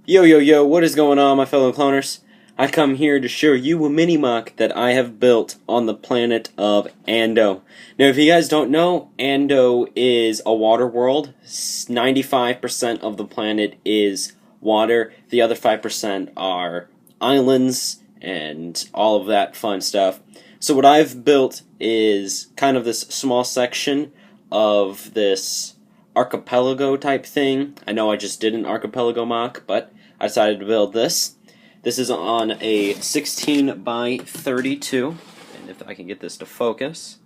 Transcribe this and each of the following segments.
Yo yo yo, what is going on, my fellow cloners? I come here to show you a mini MOC that I have built on the planet of Ando. Now if you guys don't know, Ando is a water world. 95% of the planet is water. The other 5% are islands and all of that fun stuff. So what I've built is kind of this small section of this archipelago type thing. I know I just did an archipelago MOC, but I decided to build this. This is on a 16 by 32, and if I can get this to focus.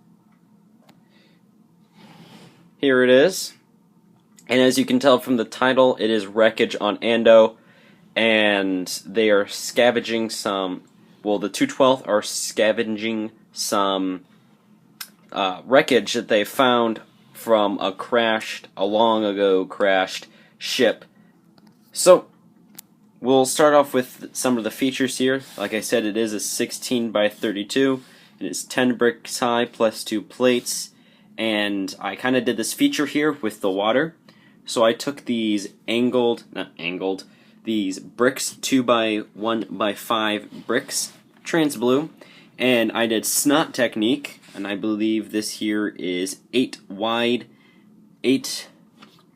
Here it is. And as you can tell from the title, it is Wreckage on Ando, and they are scavenging some, well, the 212th are scavenging some wreckage that they found from a long ago crashed ship. So we'll start off with some of the features here. Like I said, it is a 16 by 32. It is 10 bricks high plus 2 plates. And I kind of did this feature here with the water. So I took these these bricks, 2 by 1 by 5 bricks, trans blue, and I did snot technique, and I believe this here is 8 wide, 8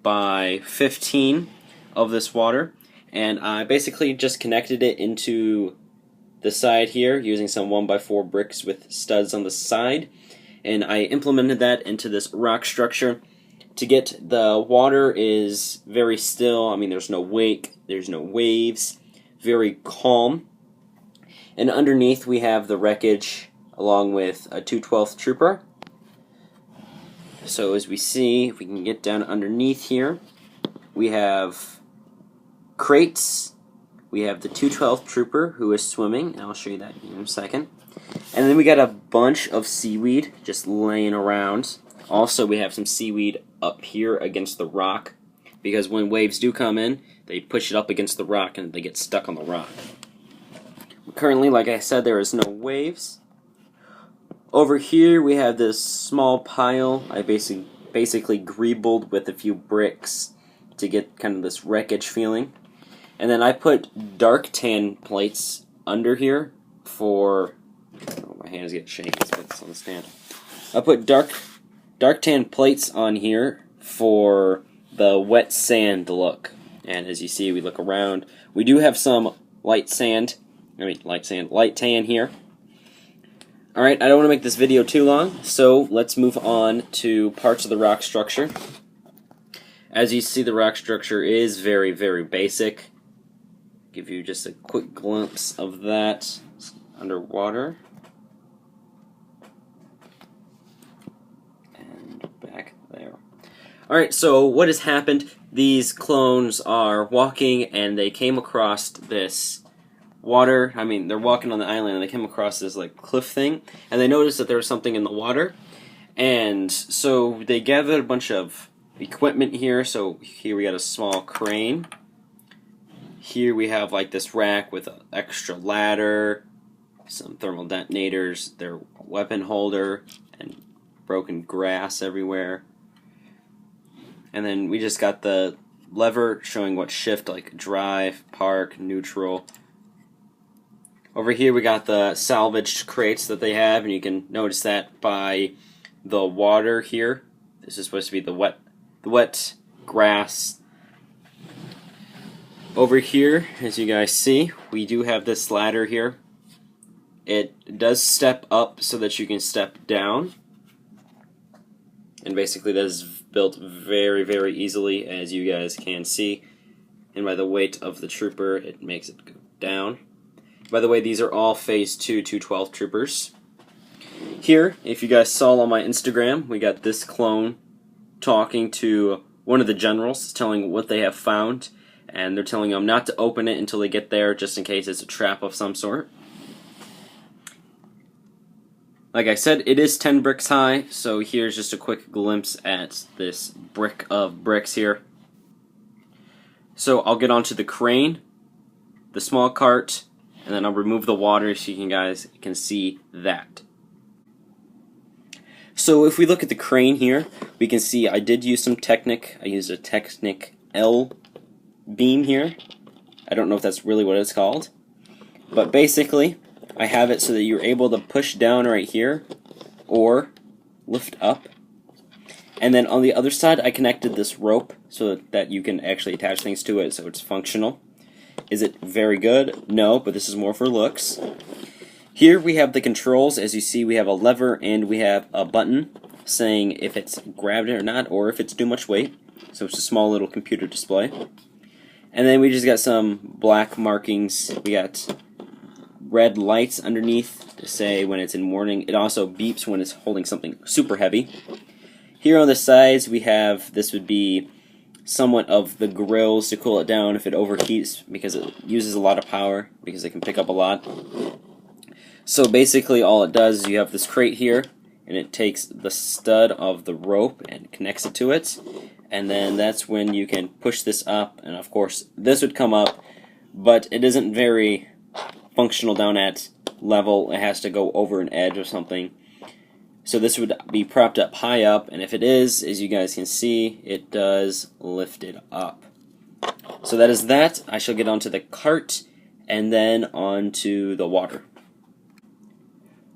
by 15 of this water, and I basically just connected it into the side here using some 1 by 4 bricks with studs on the side, and I implemented that into this rock structure. To get the water is very still. I mean, there's no wake, there's no waves, very calm. And underneath we have the wreckage along with a 212th trooper. So as we see, if we can get down underneath here, we have crates. We have the 212th trooper who is swimming, and I'll show you that in a second. And then we got a bunch of seaweed just laying around. Also, we have some seaweed up here against the rock, because when waves do come in, they push it up against the rock and they get stuck on the rock. Currently, like I said, there is no waves. Over here, we have this small pile. I basically greebled with a few bricks to get kind of this wreckage feeling. And then I put dark tan plates under here for... Oh, my hands get shaky. Let's put this on the stand. I put dark tan plates on here for the wet sand look. And as you see, we look around. We do have some light tan here. Alright, I don't want to make this video too long, so let's move on to parts of the rock structure. As you see, the rock structure is very, very basic. Give you just a quick glimpse of that underwater. And back there. Alright, so what has happened? These clones are walking and they came across this water. I mean, they're walking on the island and they came across this like cliff thing, and they noticed that there was something in the water, and so they gathered a bunch of equipment here. So here we got a small crane. Here we have like this rack with an extra ladder, some thermal detonators, their weapon holder, and broken grass everywhere. And then we just got the lever showing what shift, like drive, park, neutral. Over here we got the salvaged crates that they have, and you can notice that by the water here. This is supposed to be the wet grass. Over here, as you guys see, we do have this ladder here. It does step up so that you can step down. And basically that is built very, very easily, as you guys can see. And by the weight of the trooper, it makes it go down. By the way, these are all Phase 2 212 troopers. Here, if you guys saw on my Instagram, we got this clone talking to one of the generals, telling what they have found, and they're telling them not to open it until they get there, just in case it's a trap of some sort. Like I said, it is 10 bricks high, so here's just a quick glimpse at this brick of bricks here. So I'll get onto the crane, the small cart, and then I'll remove the water so you guys can see that. So if we look at the crane here, we can see I did use some Technic. I used a Technic L beam here. I don't know if that's really what it's called. But basically, I have it so that you're able to push down right here or lift up. And then on the other side, I connected this rope so that you can actually attach things to it so it's functional. Is it very good? No, but this is more for looks. Here we have the controls. As you see, we have a lever and we have a button saying if it's grabbed it or not, or if it's too much weight. So it's a small little computer display. And then we just got some black markings. We got red lights underneath to say when it's in warning. It also beeps when it's holding something super heavy. Here on the sides we have, this would be somewhat of the grills to cool it down if it overheats, because it uses a lot of power, because it can pick up a lot. So basically all it does is you have this crate here, and it takes the stud of the rope and connects it to it, and then that's when you can push this up, and of course this would come up, but it isn't very functional down at level. It has to go over an edge or something. So this would be propped up high up, and if it is, as you guys can see, it does lift it up. So that is that. I shall get onto the cart and then onto the water.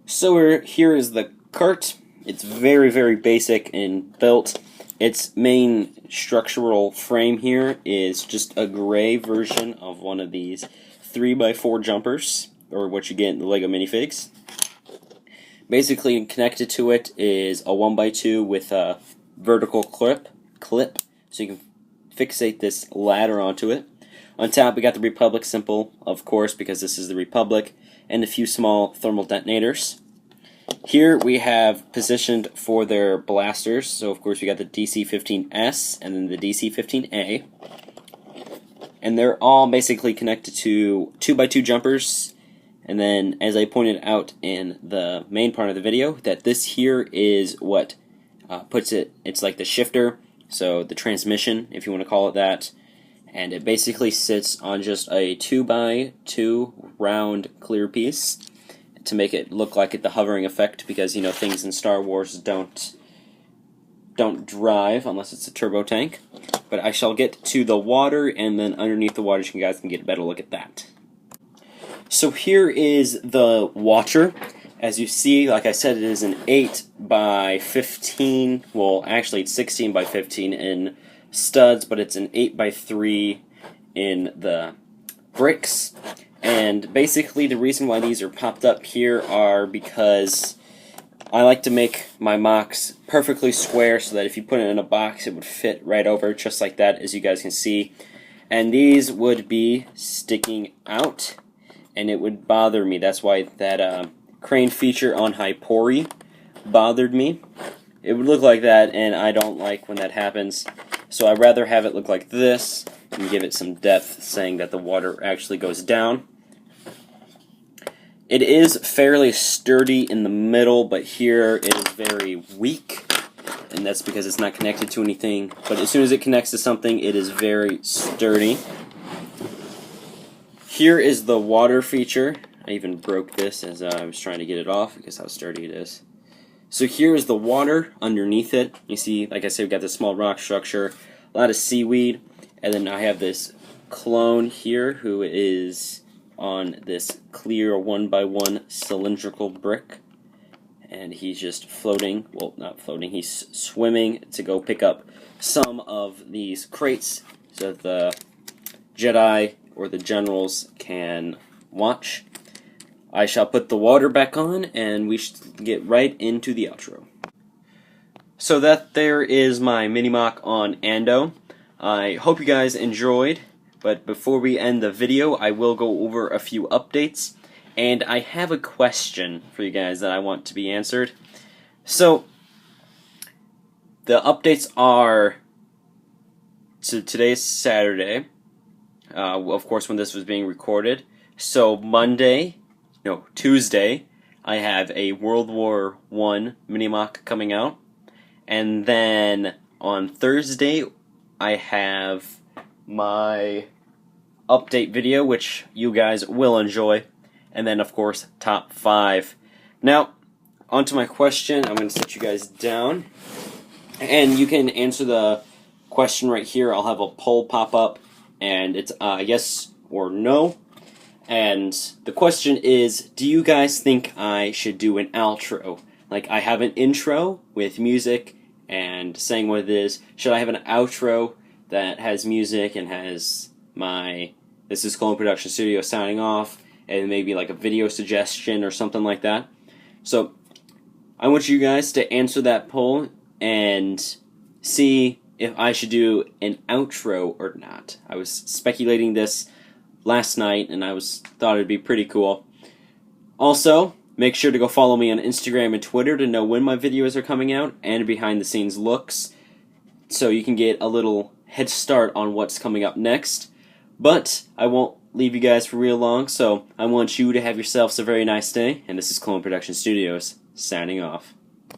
So here is the cart. It's very, very basic and built. Its main structural frame here is just a gray version of one of these 3x4 jumpers, or what you get in the LEGO minifigs. Basically, connected to it is a 1x2 with a vertical clip, so you can fixate this ladder onto it. On top, we got the Republic symbol, of course, because this is the Republic, and a few small thermal detonators. Here we have positioned for their blasters, so of course we got the DC-15S and then the DC-15A. And they're all basically connected to 2x2 jumpers. And then, as I pointed out in the main part of the video, that this here is what puts it, it's like the shifter, so the transmission, if you want to call it that. And it basically sits on just a 2x2 round clear piece to make it look like the hovering effect, because, you know, things in Star Wars don't drive unless it's a turbo tank. But I shall get to the water, and then underneath the water you guys can get a better look at that. So here is the watcher. As you see, like I said, it is an 8x15, well actually it's 16x15 in studs, but it's an 8x3 in the bricks. And basically the reason why these are popped up here are because I like to make my MOCs perfectly square so that if you put it in a box it would fit right over, just like that, as you guys can see. And these would be sticking out, and it would bother me. That's why that crane feature on Hypori bothered me. It would look like that, and I don't like when that happens. So I'd rather have it look like this and give it some depth, saying that the water actually goes down. It is fairly sturdy in the middle, but here it is very weak, and that's because it's not connected to anything. But as soon as it connects to something, it is very sturdy. Here is the water feature. I even broke this as I was trying to get it off because how sturdy it is. So here is the water underneath it. You see, like I said, we've got this small rock structure, a lot of seaweed, and then I have this clone here who is on this clear 1x1 cylindrical brick. And he's just floating, well, not floating, he's swimming to go pick up some of these crates so that the Jedi or the generals can watch. I shall put the water back on, and we should get right into the outro. So that there is my mini MOC on Ando. I hope you guys enjoyed, but before we end the video, I will go over a few updates, and I have a question for you guys that I want to be answered. So, the updates are, so today's Saturday, of course when this was being recorded, so Tuesday, I have a World War I Mini MOC coming out, and then on Thursday, I have my update video, which you guys will enjoy, and then of course, top 5. Now, onto my question. I'm going to sit you guys down, and you can answer the question right here. I'll have a poll pop up, and it's yes or no. And the question is, do you guys think I should do an outro? Like, I have an intro with music and saying what it is. Should I have an outro that has music and has my "This is Clone Production Studio" signing off, and maybe like a video suggestion or something like that? So I want you guys to answer that poll and see if I should do an outro or not. I was speculating this last night, and thought it'd be pretty cool. Also, make sure to go follow me on Instagram and Twitter to know when my videos are coming out and behind the scenes looks, so you can get a little head start on what's coming up next. But I won't leave you guys for real long, so I want you to have yourselves a very nice day, and this is Clone Production Studios, signing off.